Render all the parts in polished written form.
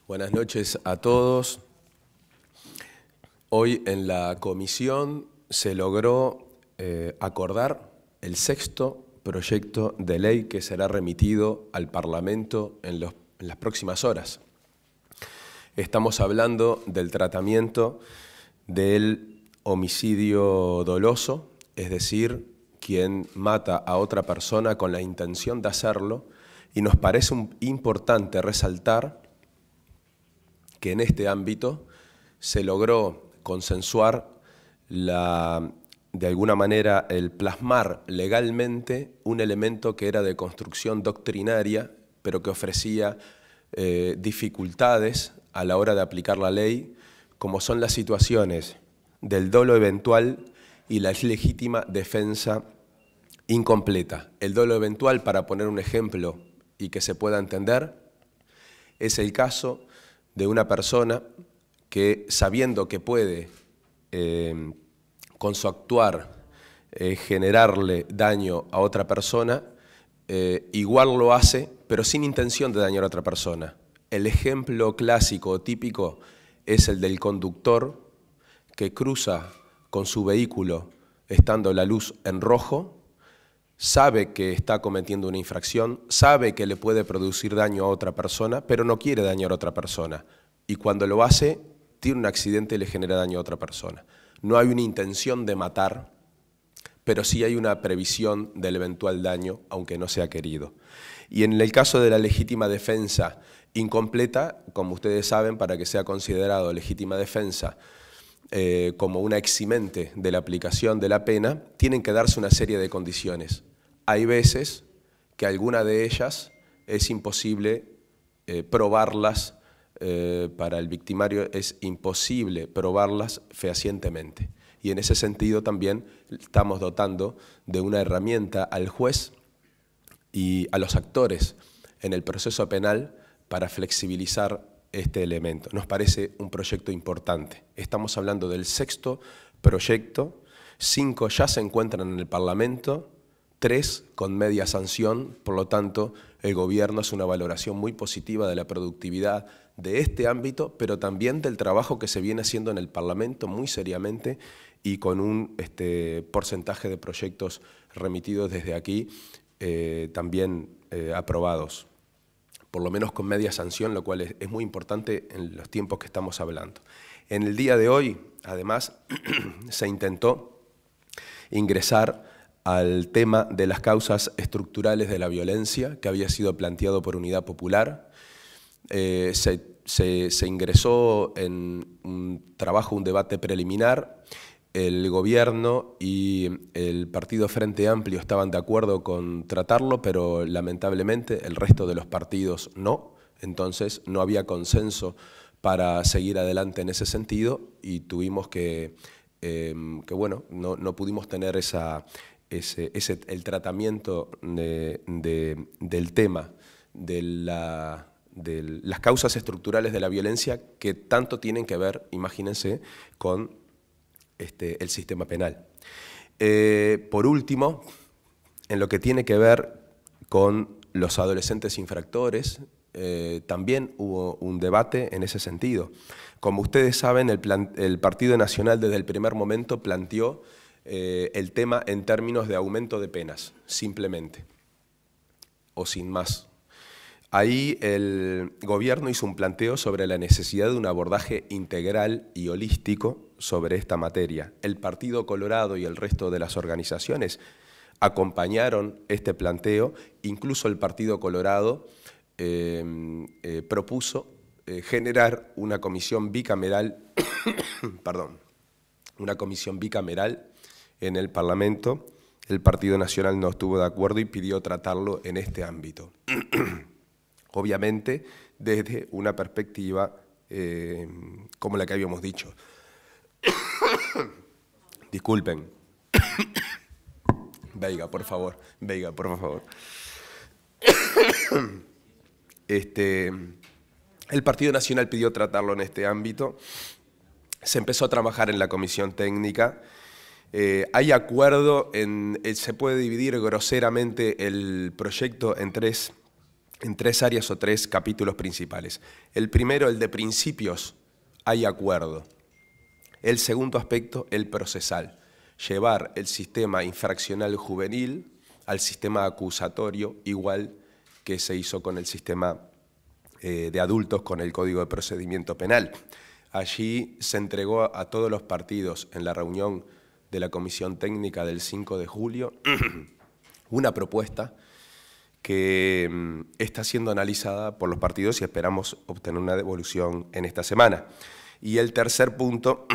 Buenas noches a todos. Hoy en la comisión se logró acordar el sexto proyecto de ley que será remitido al Parlamento en las próximas horas. Estamos hablando del tratamiento del homicidio doloso, es decir, quien mata a otra persona con la intención de hacerlo, y nos parece importante resaltar que en este ámbito se logró consensuar de alguna manera el plasmar legalmente un elemento que era de construcción doctrinaria, pero que ofrecía dificultades a la hora de aplicar la ley, como son las situaciones del dolo eventual y la legítima defensa incompleta. El dolo eventual, para poner un ejemplo y que se pueda entender, es el caso de una persona que, sabiendo que puede con su actuar generarle daño a otra persona, igual lo hace, pero sin intención de dañar a otra persona. El ejemplo clásico o típico es el del conductor que cruza con su vehículo estando la luz en rojo, sabe que está cometiendo una infracción, sabe que le puede producir daño a otra persona, pero no quiere dañar a otra persona. Y cuando lo hace, tiene un accidente y le genera daño a otra persona. No hay una intención de matar, pero sí hay una previsión del eventual daño, aunque no sea querido. Y en el caso de la legítima defensa incompleta, como ustedes saben, para que sea considerado legítima defensa como una eximente de la aplicación de la pena, tienen que darse una serie de condiciones. Hay veces que alguna de ellas es imposible probarlas, para el victimario es imposible probarlas fehacientemente. Y en ese sentido también estamos dotando de una herramienta al juez y a los actores en el proceso penal para flexibilizar este elemento. Nos parece un proyecto importante. Estamos hablando del sexto proyecto, 5 ya se encuentran en el Parlamento, 3 con media sanción, por lo tanto el gobierno hace una valoración muy positiva de la productividad de este ámbito, pero también del trabajo que se viene haciendo en el Parlamento muy seriamente y con un porcentaje de proyectos remitidos desde aquí también aprobados, por lo menos con media sanción, lo cual es muy importante en los tiempos que estamos hablando. En el día de hoy, además, se intentó ingresar al tema de las causas estructurales de la violencia, que había sido planteado por Unidad Popular. Se ingresó en un trabajo, un debate preliminar. El gobierno y el partido Frente Amplio estaban de acuerdo con tratarlo, pero lamentablemente el resto de los partidos no. Entonces no había consenso para seguir adelante en ese sentido y tuvimos bueno, no pudimos tener el tratamiento del tema de las causas estructurales de la violencia que tanto tienen que ver, imagínense, con el sistema penal. Por último, en lo que tiene que ver con los adolescentes infractores, también hubo un debate en ese sentido. Como ustedes saben, el Partido Nacional desde el primer momento planteó el tema en términos de aumento de penas, simplemente, o sin más. Ahí el gobierno hizo un planteo sobre la necesidad de un abordaje integral y holístico sobre esta materia. El Partido Colorado y el resto de las organizaciones acompañaron este planteo, incluso el Partido Colorado propuso generar una comisión bicameral, una comisión bicameral en el Parlamento. El Partido Nacional no estuvo de acuerdo y pidió tratarlo en este ámbito. Obviamente, desde una perspectiva como la que habíamos dicho. Disculpen. Veiga, por favor. Veiga, por favor. El Partido Nacional pidió tratarlo en este ámbito. Se empezó a trabajar en la comisión técnica. Hay acuerdo, se puede dividir groseramente el proyecto en tres en 3 áreas o 3 capítulos principales. El primero, el de principios, hay acuerdo. El segundo aspecto, el procesal, llevar el sistema infraccional juvenil al sistema acusatorio, igual que se hizo con el sistema de adultos con el Código de Procedimiento Penal. Allí se entregó a todos los partidos en la reunión de la Comisión Técnica del 5 de julio una propuesta que está siendo analizada por los partidos y esperamos obtener una devolución en esta semana. Y el tercer punto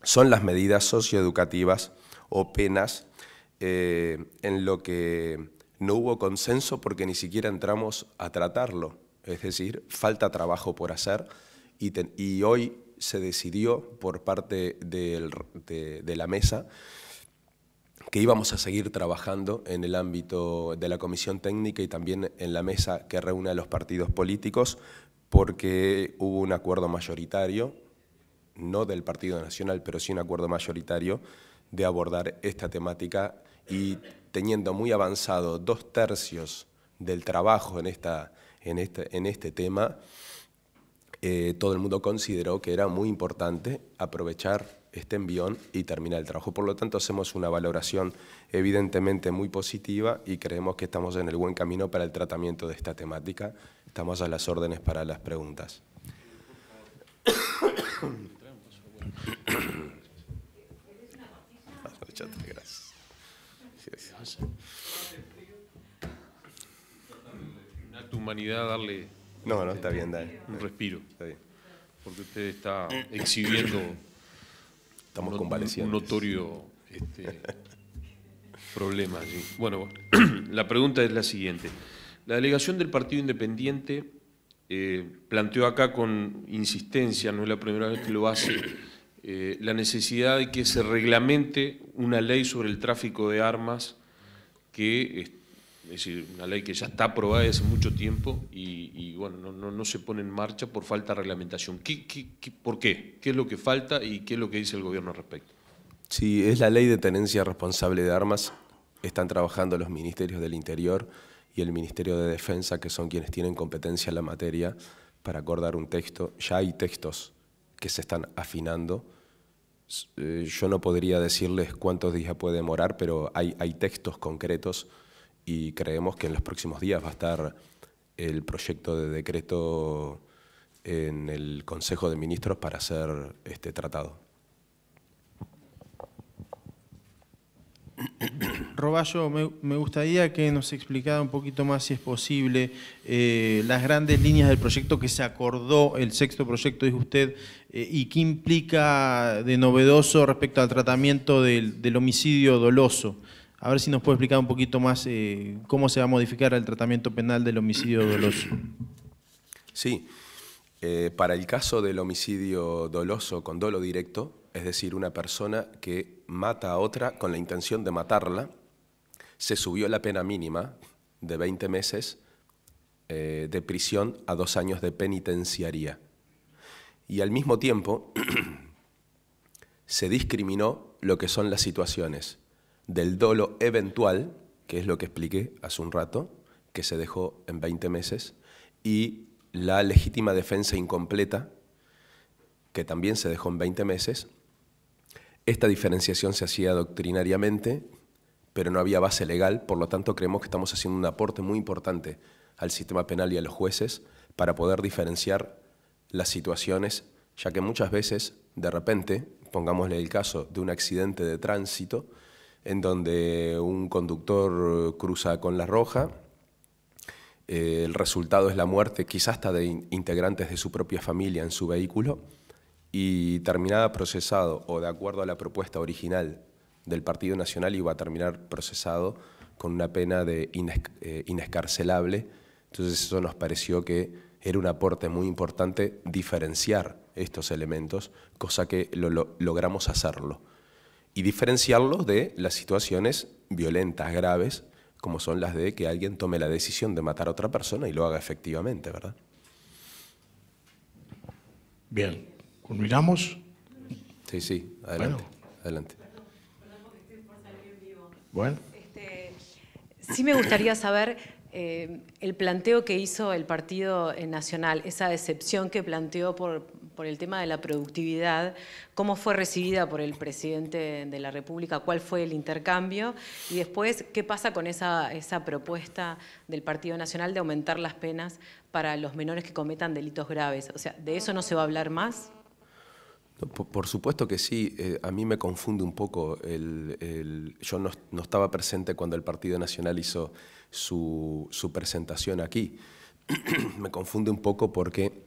son las medidas socioeducativas o penas en lo que no hubo consenso porque ni siquiera entramos a tratarlo. Es decir, falta trabajo por hacer y hoy se decidió por parte de la mesa que íbamos a seguir trabajando en el ámbito de la Comisión Técnica y también en la mesa que reúne a los partidos políticos porque hubo un acuerdo mayoritario, no del Partido Nacional, pero sí un acuerdo mayoritario de abordar esta temática y teniendo muy avanzado 2/3 del trabajo en este tema, todo el mundo consideró que era muy importante aprovechar este envión y terminar el trabajo. Por lo tanto, hacemos una valoración evidentemente muy positiva y creemos que estamos en el buen camino para el tratamiento de esta temática. Estamos a las órdenes para las preguntas. Un acto de humanidad darle No, está bien, dale. un respiro. Está bien. Porque usted está exhibiendo Estamos convalecientes. un notorio problema allí. Bueno, la pregunta es la siguiente. La delegación del Partido Independiente planteó acá con insistencia, no es la primera vez que lo hace, la necesidad de que se reglamente una ley sobre el tráfico de armas que es decir, una ley que ya está aprobada desde hace mucho tiempo y bueno, no se pone en marcha por falta de reglamentación. ¿Por qué? ¿Qué es lo que falta y qué es lo que dice el gobierno al respecto? Sí, es la ley de tenencia responsable de armas. Están trabajando los ministerios del Interior y el Ministerio de Defensa, que son quienes tienen competencia en la materia, para acordar un texto. Ya hay textos que se están afinando. Yo no podría decirles cuántos días puede demorar, pero hay textos concretos y creemos que en los próximos días va a estar el proyecto de decreto en el Consejo de Ministros para ser tratado. Roballo, me gustaría que nos explicara un poquito más, si es posible, las grandes líneas del proyecto que se acordó, el sexto proyecto, dijo usted, y qué implica de novedoso respecto al tratamiento del homicidio doloso. A ver si nos puede explicar un poquito más cómo se va a modificar el tratamiento penal del homicidio doloso. Sí, para el caso del homicidio doloso con dolo directo, es decir, una persona que mata a otra con la intención de matarla, se subió la pena mínima de 20 meses de prisión a 2 años de penitenciaría. Y al mismo tiempo se discriminó lo que son las situaciones del dolo eventual, que es lo que expliqué hace un rato, que se dejó en 20 meses, y la legítima defensa incompleta, que también se dejó en 20 meses. Esta diferenciación se hacía doctrinariamente, pero no había base legal, por lo tanto creemos que estamos haciendo un aporte muy importante al sistema penal y a los jueces para poder diferenciar las situaciones, ya que muchas veces, de repente, pongámosle el caso de un accidente de tránsito, en donde un conductor cruza con la roja, el resultado es la muerte quizás hasta de integrantes de su propia familia en su vehículo y terminaba procesado, o de acuerdo a la propuesta original del Partido Nacional, iba a terminar procesado con una pena de inescarcelable. Entonces eso nos pareció que era un aporte muy importante diferenciar estos elementos, cosa que logramos hacerlo. Y diferenciarlos de las situaciones violentas, graves, como son las de que alguien tome la decisión de matar a otra persona y lo haga efectivamente, ¿verdad? Bien, ¿culminamos? Sí, adelante. Bueno. Adelante. Bueno. Sí me gustaría saber El planteo que hizo el Partido Nacional, esa excepción que planteó por el tema de la productividad, ¿cómo fue recibida por el presidente de la República? ¿Cuál fue el intercambio? Y después, ¿qué pasa con esa propuesta del Partido Nacional de aumentar las penas para los menores que cometan delitos graves? O sea, ¿de eso no se va a hablar más? Por supuesto que sí. A mí me confunde un poco. Yo no estaba presente cuando el Partido Nacional hizo su presentación aquí. Me confunde un poco porque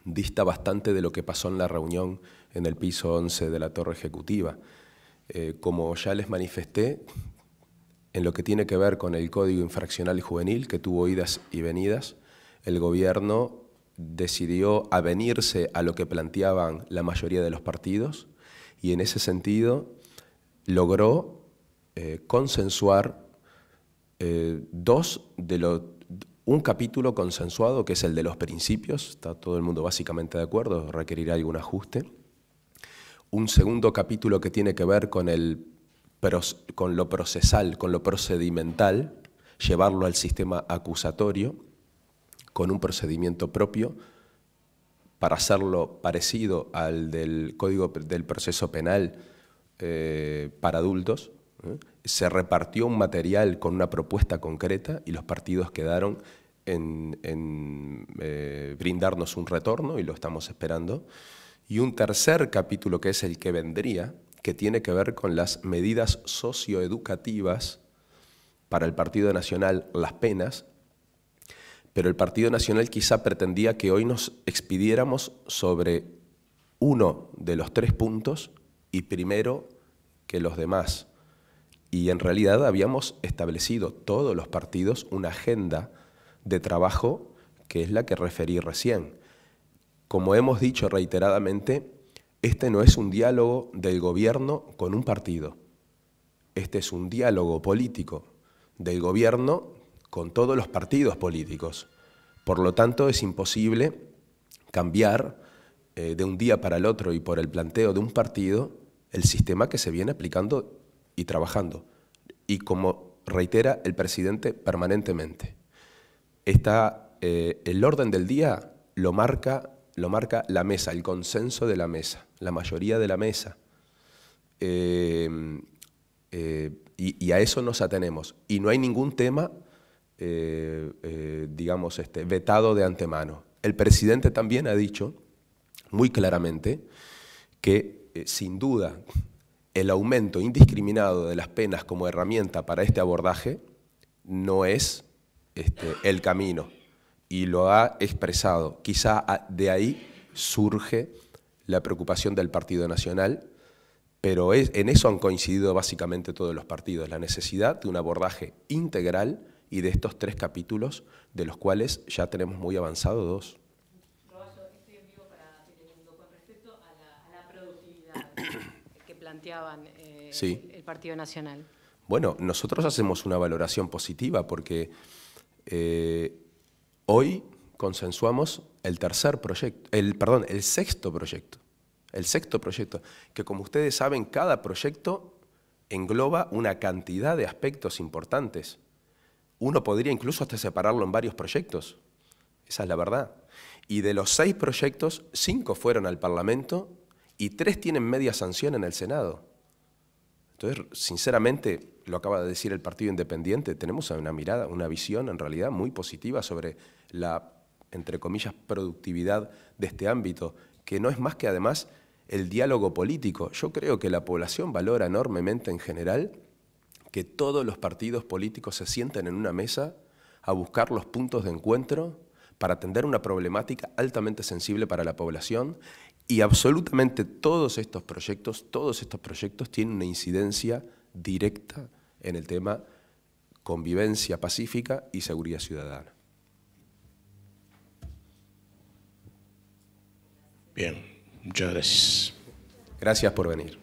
dista bastante de lo que pasó en la reunión en el piso 11 de la Torre Ejecutiva. Como ya les manifesté, en lo que tiene que ver con el Código Infraccional y Juvenil, que tuvo idas y venidas, el gobierno decidió avenirse a lo que planteaban la mayoría de los partidos y en ese sentido logró consensuar un capítulo consensuado, que es el de los principios, está todo el mundo básicamente de acuerdo, requerirá algún ajuste. Un segundo capítulo que tiene que ver con lo procesal, con lo procedimental, llevarlo al sistema acusatorio, con un procedimiento propio, para hacerlo parecido al del Código del Proceso Penal para adultos. Se repartió un material con una propuesta concreta y los partidos quedaron en brindarnos un retorno y lo estamos esperando. Y un tercer capítulo, que es el que vendría, que tiene que ver con las medidas socioeducativas para el Partido Nacional, las penas, pero el Partido Nacional quizá pretendía que hoy nos expidiéramos sobre uno de los 3 puntos y primero que los demás. Y en realidad habíamos establecido todos los partidos una agenda de trabajo que es la que referí recién. Como hemos dicho reiteradamente, este no es un diálogo del gobierno con un partido. Este es un diálogo político del gobierno con todos los partidos políticos. Por lo tanto, es imposible cambiar de un día para el otro y por el planteo de un partido el sistema que se viene aplicando y trabajando. Y como reitera el presidente permanentemente, el orden del día lo marca la mesa, el consenso de la mesa, la mayoría de la mesa. Y a eso nos atenemos. Y no hay ningún tema digamos, vetado de antemano. El presidente también ha dicho muy claramente que, sin duda, el aumento indiscriminado de las penas como herramienta para este abordaje no es el camino, y lo ha expresado. Quizá de ahí surge la preocupación del Partido Nacional, pero en eso han coincidido básicamente todos los partidos, la necesidad de un abordaje integral y de estos 3 capítulos, de los cuales ya tenemos muy avanzado 2. Roballo, estoy en vivo para Telemundo. Con respecto a la productividad que planteaban sí. el Partido Nacional. Bueno, nosotros hacemos una valoración positiva porque hoy consensuamos el sexto proyecto. El sexto proyecto, que como ustedes saben, cada proyecto engloba una cantidad de aspectos importantes. Uno podría incluso hasta separarlo en varios proyectos, esa es la verdad. Y de los 6 proyectos, 5 fueron al Parlamento y 3 tienen media sanción en el Senado. Entonces, sinceramente, lo acaba de decir el Partido Independiente, tenemos una mirada, una visión en realidad muy positiva sobre la, entre comillas, productividad de este ámbito, que no es más que además el diálogo político. Yo creo que la población valora enormemente en general que todos los partidos políticos se sienten en una mesa a buscar los puntos de encuentro para atender una problemática altamente sensible para la población, y absolutamente todos estos proyectos tienen una incidencia directa en el tema convivencia pacífica y seguridad ciudadana. Bien, muchas gracias. Gracias por venir.